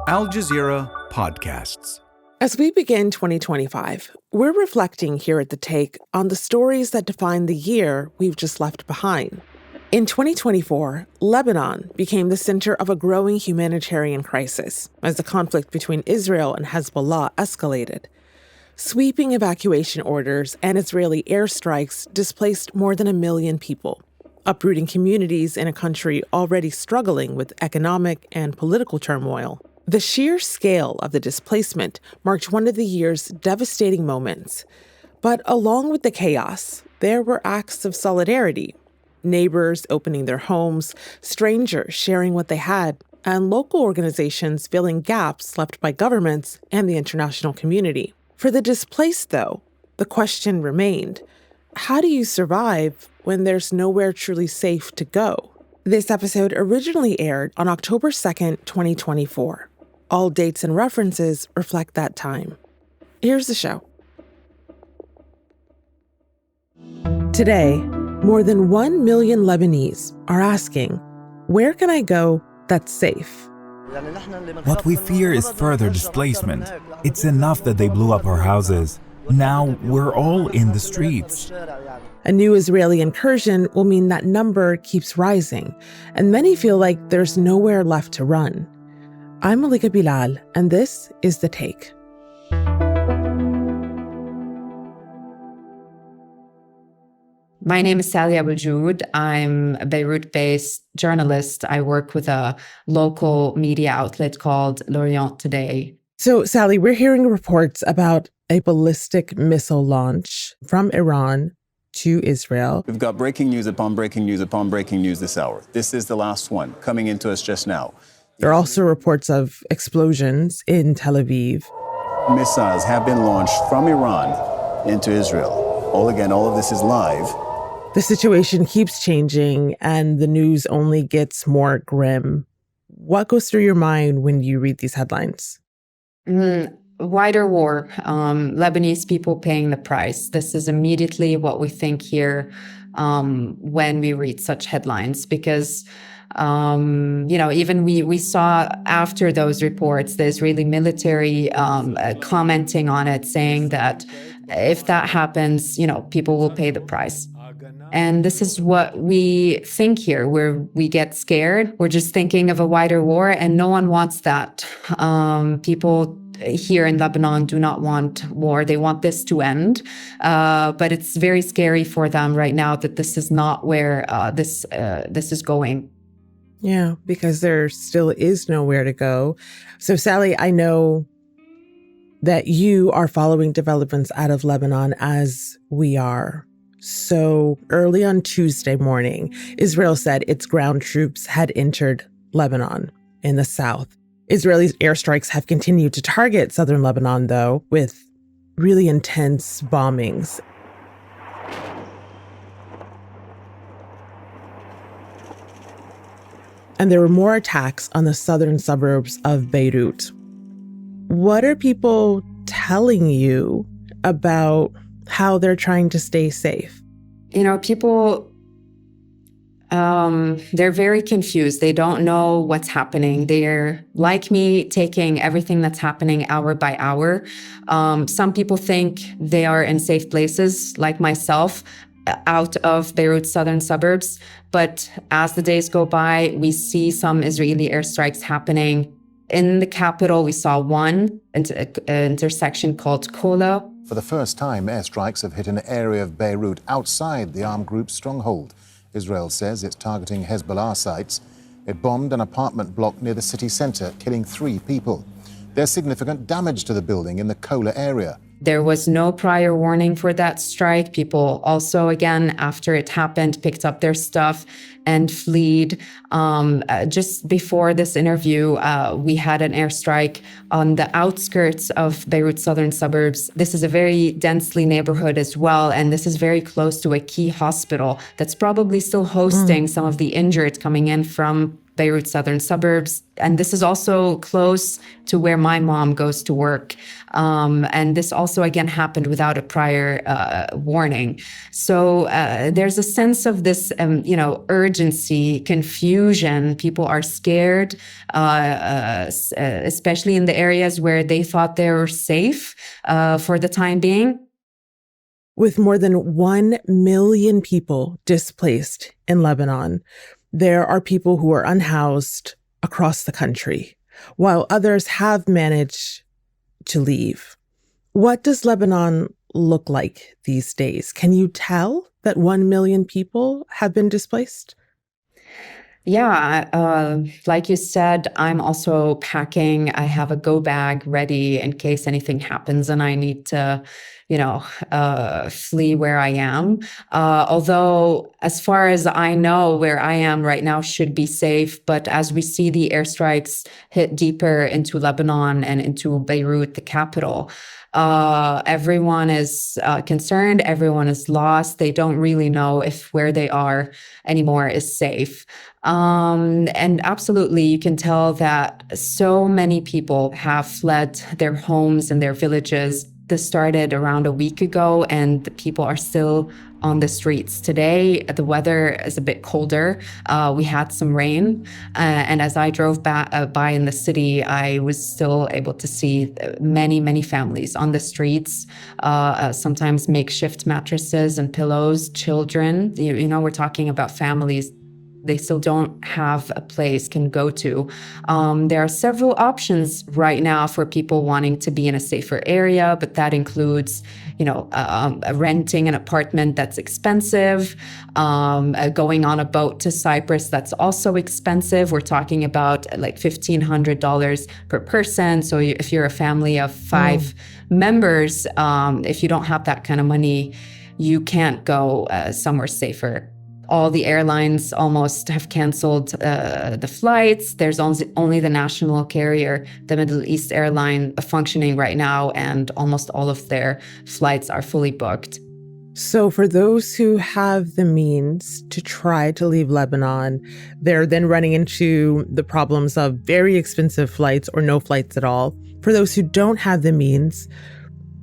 Al Jazeera Podcasts. As we begin 2025, we're reflecting here at The Take on the stories that define the year we've just left behind. In 2024, Lebanon became the center of a growing humanitarian crisis as the conflict between Israel and Hezbollah escalated. Sweeping evacuation orders and Israeli airstrikes displaced more than 1 million people, uprooting communities in a country already struggling with economic and political turmoil. The sheer scale of the displacement marked one of the year's devastating moments. But along with the chaos, there were acts of solidarity. Neighbors opening their homes, strangers sharing what they had, and local organizations filling gaps left by governments and the international community. For the displaced, though, the question remained, how do you survive when there's nowhere truly safe to go? This episode originally aired on October 2nd, 2024. All dates and references reflect that time. Here's the show. Today, more than 1 million Lebanese are asking, where can I go that's safe? What we fear is further displacement. It's enough that they blew up our houses. Now we're all in the streets. A new Israeli incursion will mean that number keeps rising, and many feel like there's nowhere left to run. I'm Malika Bilal, and this is The Take. My name is Sarí AlJoud. I'm a Beirut-based journalist. I work with a local media outlet called L'Orient Today. So, Sally, we're hearing reports about a ballistic missile launch from Iran to Israel. We've got breaking news upon breaking news upon breaking news this hour. This is the last one coming into us just now. There are also reports of explosions in Tel Aviv. Missiles have been launched from Iran into Israel. All of this is live. The situation keeps changing and the news only gets more grim. What goes through your mind when you read these headlines? Wider war, Lebanese people paying the price. This is immediately what we think here when we read such headlines, because even we saw after those reports, the Israeli military commenting on it, saying that if that happens, people will pay the price. And this is what we think here, where we get scared. We're just thinking of a wider war, and no one wants that. People here in Lebanon do not want war. They want this to end. But it's very scary for them right now that this is not where this is going. Yeah, because there still is nowhere to go. So, Sally, I know that you are following developments out of Lebanon as we are. So early on Tuesday morning, Israel said its ground troops had entered Lebanon in the south. Israeli airstrikes have continued to target southern Lebanon, though, with really intense bombings. And there were more attacks on the southern suburbs of Beirut. What are people telling you about how they're trying to stay safe? People, they're very confused. They don't know what's happening. They're, like me, taking everything that's happening hour by hour. Some people think they are in safe places, like myself, out of Beirut's southern suburbs. But as the days go by, we see some Israeli airstrikes happening. In the capital, we saw one intersection called Kola. For the first time, airstrikes have hit an area of Beirut outside the armed group's stronghold. Israel says it's targeting Hezbollah sites. It bombed an apartment block near the city center, killing 3 people. There's significant damage to the building in the Kola area. There was no prior warning for that strike. People also, again, after it happened, picked up their stuff and fled. Just before this interview, we had an airstrike on the outskirts of Beirut's southern suburbs. This is a very densely neighborhood as well, and this is very close to a key hospital that's probably still hosting some of the injured coming in from Beirut southern suburbs. And this is also close to where my mom goes to work. And this also, again, happened without a prior warning. So there's a sense of this, urgency, confusion. People are scared, especially in the areas where they thought they were safe for the time being. With more than 1 million people displaced in Lebanon, there are people who are unhoused across the country, while others have managed to leave. What does Lebanon look like these days? Can you tell that 1 million people have been displaced? Yeah, like you said, I'm also packing. I have a go bag ready in case anything happens and I need to, flee where I am. Although, as far as I know, where I am right now should be safe. But as we see the airstrikes hit deeper into Lebanon and into Beirut, the capital, everyone is concerned. Everyone is lost. They don't really know if where they are anymore is safe. And absolutely, you can tell that so many people have fled their homes and their villages. This started around a week ago, and the people are still on the streets. Today, the weather is a bit colder. We had some rain. And as I drove by in the city, I was still able to see many, many families on the streets, sometimes makeshift mattresses and pillows, children. We're talking about families. They still don't have a place can go to. There are several options right now for people wanting to be in a safer area, but that includes, renting an apartment that's expensive, going on a boat to Cyprus that's also expensive. We're talking about like $1,500 per person. So if you're a family of 5 members, if you don't have that kind of money, you can't go somewhere safer. All the airlines almost have canceled the flights. There's only the national carrier, the Middle East airline, functioning right now, and almost all of their flights are fully booked. So for those who have the means to try to leave Lebanon, they're then running into the problems of very expensive flights or no flights at all. For those who don't have the means,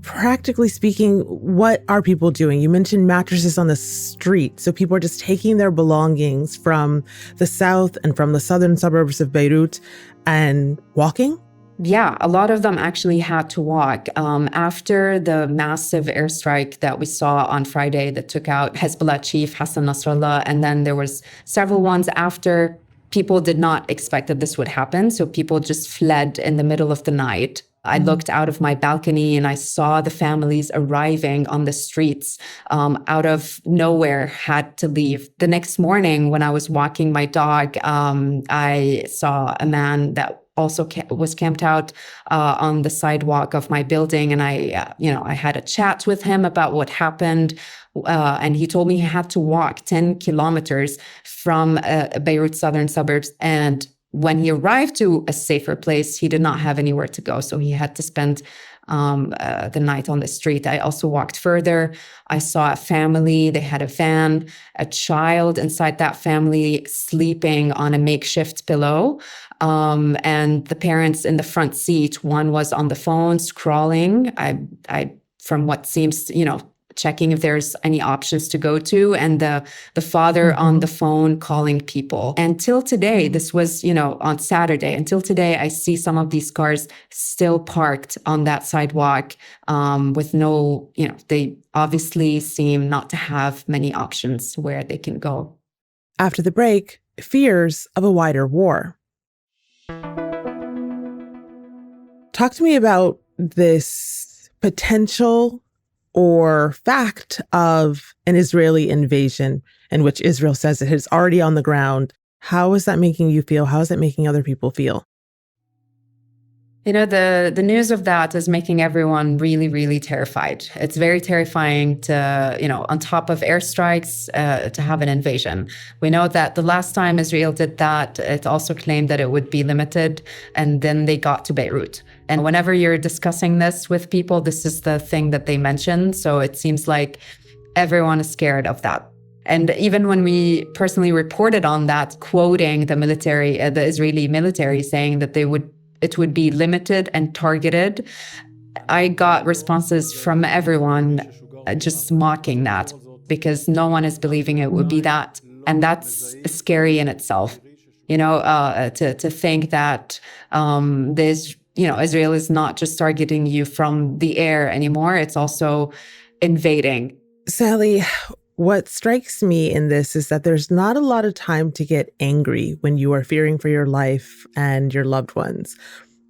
practically speaking, what are people doing? You mentioned mattresses on the street. So people are just taking their belongings from the south and from the southern suburbs of Beirut and walking? Yeah, a lot of them actually had to walk. After the massive airstrike that we saw on Friday that took out Hezbollah chief Hassan Nasrallah, and then there was several ones after, people did not expect that this would happen. So people just fled in the middle of the night. I looked out of my balcony and I saw the families arriving on the streets, out of nowhere, had to leave. The next morning when I was walking my dog, I saw a man that also was camped out on the sidewalk of my building. And I had a chat with him about what happened. And he told me he had to walk 10 kilometers from Beirut's southern suburbs. And when he arrived to a safer place, he did not have anywhere to go. So he had to spend the night on the street. I also walked further. I saw a family. They had a van, a child inside that family sleeping on a makeshift pillow. And the parents in the front seat, one was on the phone scrolling. I from what seems, checking if there's any options to go to, and the father on the phone calling people. Until today, this was, on Saturday, until today, I see some of these cars still parked on that sidewalk with no, they obviously seem not to have many options where they can go. After the break, fears of a wider war. Talk to me about this potential or fact of an Israeli invasion in which Israel says it is already on the ground. How is that making you feel? How is it making other people feel? The news of that is making everyone really, really terrified. It's very terrifying to, on top of airstrikes, to have an invasion. We know that the last time Israel did that, it also claimed that it would be limited, and then they got to Beirut. And whenever you're discussing this with people, this is the thing that they mention. So it seems like everyone is scared of that. And even when we personally reported on that, quoting the military, the Israeli military, saying that it would be limited and targeted, I got responses from everyone just mocking that, because no one is believing it would be that. And that's scary in itself, to think that Israel is not just targeting you from the air anymore, it's also invading. Sally, what strikes me in this is that there's not a lot of time to get angry when you are fearing for your life and your loved ones.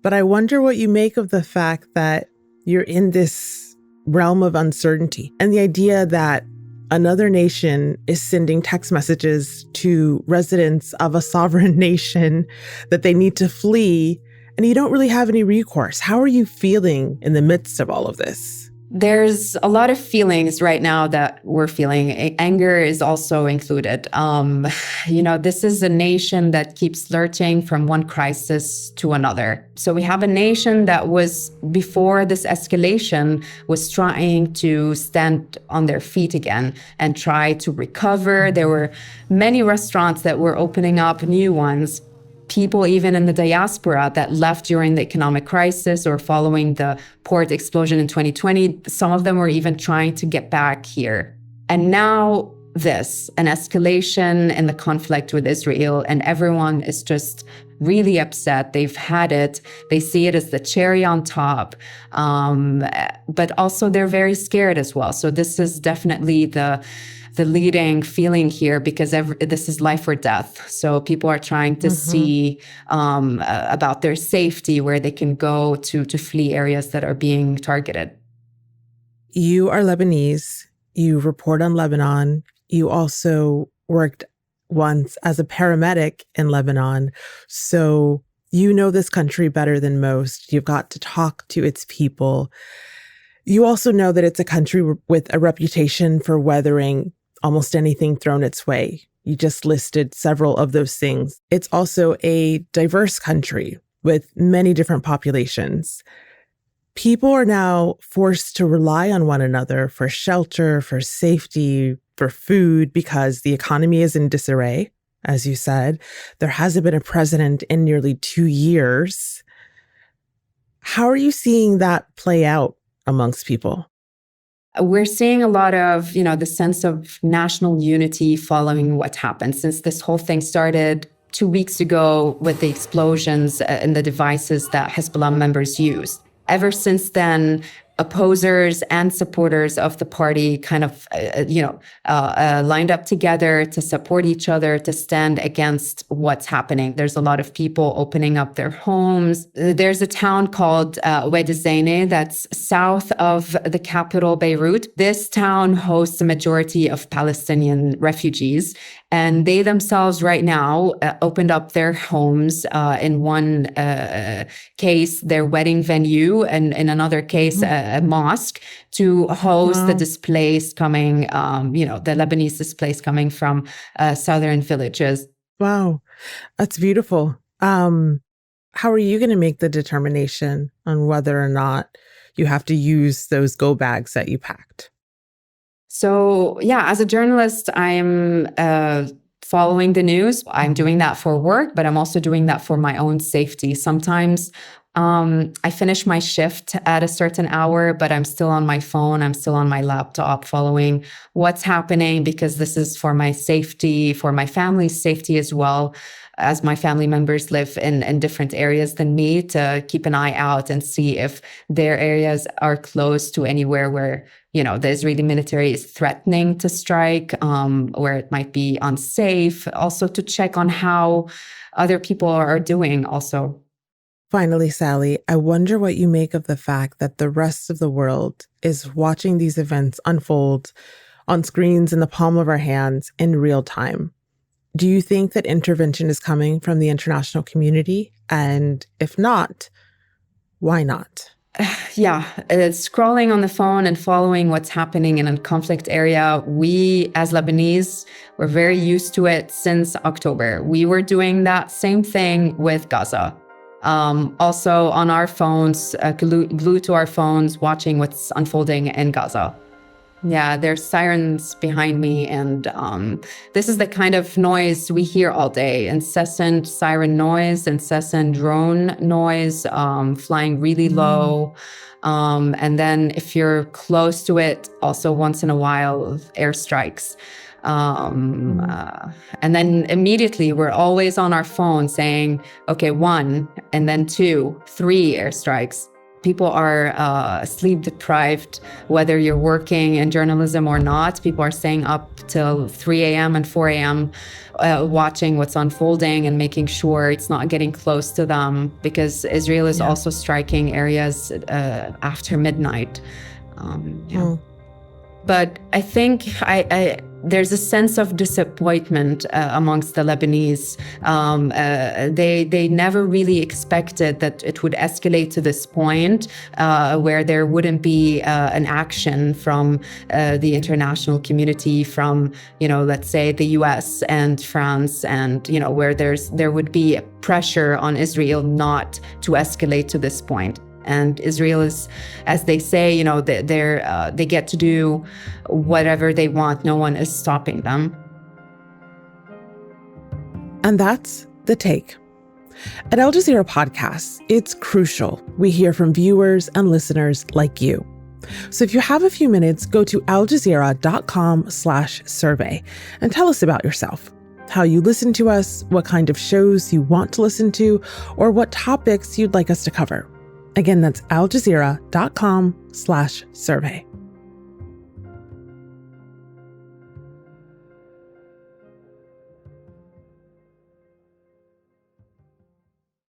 But I wonder what you make of the fact that you're in this realm of uncertainty and the idea that another nation is sending text messages to residents of a sovereign nation that they need to flee, and you don't really have any recourse. How are you feeling in the midst of all of this? There's a lot of feelings right now that we're feeling. Anger is also included. This is a nation that keeps lurching from one crisis to another. So we have a nation that was, before this escalation, was trying to stand on their feet again and try to recover. There were many restaurants that were opening up, new ones. People even in the diaspora that left during the economic crisis or following the port explosion in 2020, some of them were even trying to get back here. And now an escalation in the conflict with Israel, and everyone is just really upset. They've had it. They see it as the cherry on top. But also they're very scared as well. So this is definitely the leading feeling here, because this is life or death. So people are trying to see about their safety, where they can go to flee areas that are being targeted. You are Lebanese. You report on Lebanon. You also worked once as a paramedic in Lebanon. So you know this country better than most. You've got to talk to its people. You also know that it's a country with a reputation for weathering almost anything thrown its way. You just listed several of those things. It's also a diverse country with many different populations. People are now forced to rely on one another for shelter, for safety, for food, because the economy is in disarray, as you said. There hasn't been a president in nearly 2 years. How are you seeing that play out amongst people? We're seeing a lot of, the sense of national unity following what happened, since this whole thing started 2 weeks ago with the explosions and the devices that Hezbollah members used. Ever since then, opposers and supporters of the party kind of, lined up together to support each other, to stand against what's happening. There's a lot of people opening up their homes. There's a town called Wadi Zaine that's south of the capital, Beirut. This town hosts a majority of Palestinian refugees. And they themselves right now opened up their homes, in one case, their wedding venue, and in another case, a mosque, to host the displaced coming, the Lebanese displaced coming from southern villages. Wow, that's beautiful. How are you going to make the determination on whether or not you have to use those go bags that you packed? So, as a journalist, I'm following the news. I'm doing that for work, but I'm also doing that for my own safety. Sometimes I finish my shift at a certain hour, but I'm still on my phone. I'm still on my laptop following what's happening, because this is for my safety, for my family's safety as well, as my family members live in different areas than me, to keep an eye out and see if their areas are close to anywhere where, the Israeli military is threatening to strike, where it might be unsafe. Also to check on how other people are doing also. Finally, Sally, I wonder what you make of the fact that the rest of the world is watching these events unfold on screens in the palm of our hands in real time. Do you think that intervention is coming from the international community? And if not, why not? Scrolling on the phone and following what's happening in a conflict area. We, as Lebanese, we're very used to it since October. We were doing that same thing with Gaza. Also on our phones, glued to our phones, watching what's unfolding in Gaza. Yeah, there's sirens behind me, and this is the kind of noise we hear all day. Incessant siren noise, incessant drone noise, flying really low. And then if you're close to it, also once in a while, airstrikes. And then immediately we're always on our phone saying, okay, 1, and then 2, 3 airstrikes. People are sleep deprived, whether you're working in journalism or not. People are staying up till 3 a.m. and 4 a.m. Watching what's unfolding and making sure it's not getting close to them, because Israel is also striking areas after midnight. But I think there's a sense of disappointment amongst the Lebanese. They never really expected that it would escalate to this point where there wouldn't be an action from the international community, from, let's say the US and France, and, where there would be pressure on Israel not to escalate to this point. And Israel is, as they say, they get to do whatever they want. No one is stopping them. And that's The Take. At Al Jazeera Podcasts, it's crucial we hear from viewers and listeners like you. So if you have a few minutes, go to aljazeera.com/survey and tell us about yourself, how you listen to us, what kind of shows you want to listen to, or what topics you'd like us to cover. Again, that's aljazeera.com/survey.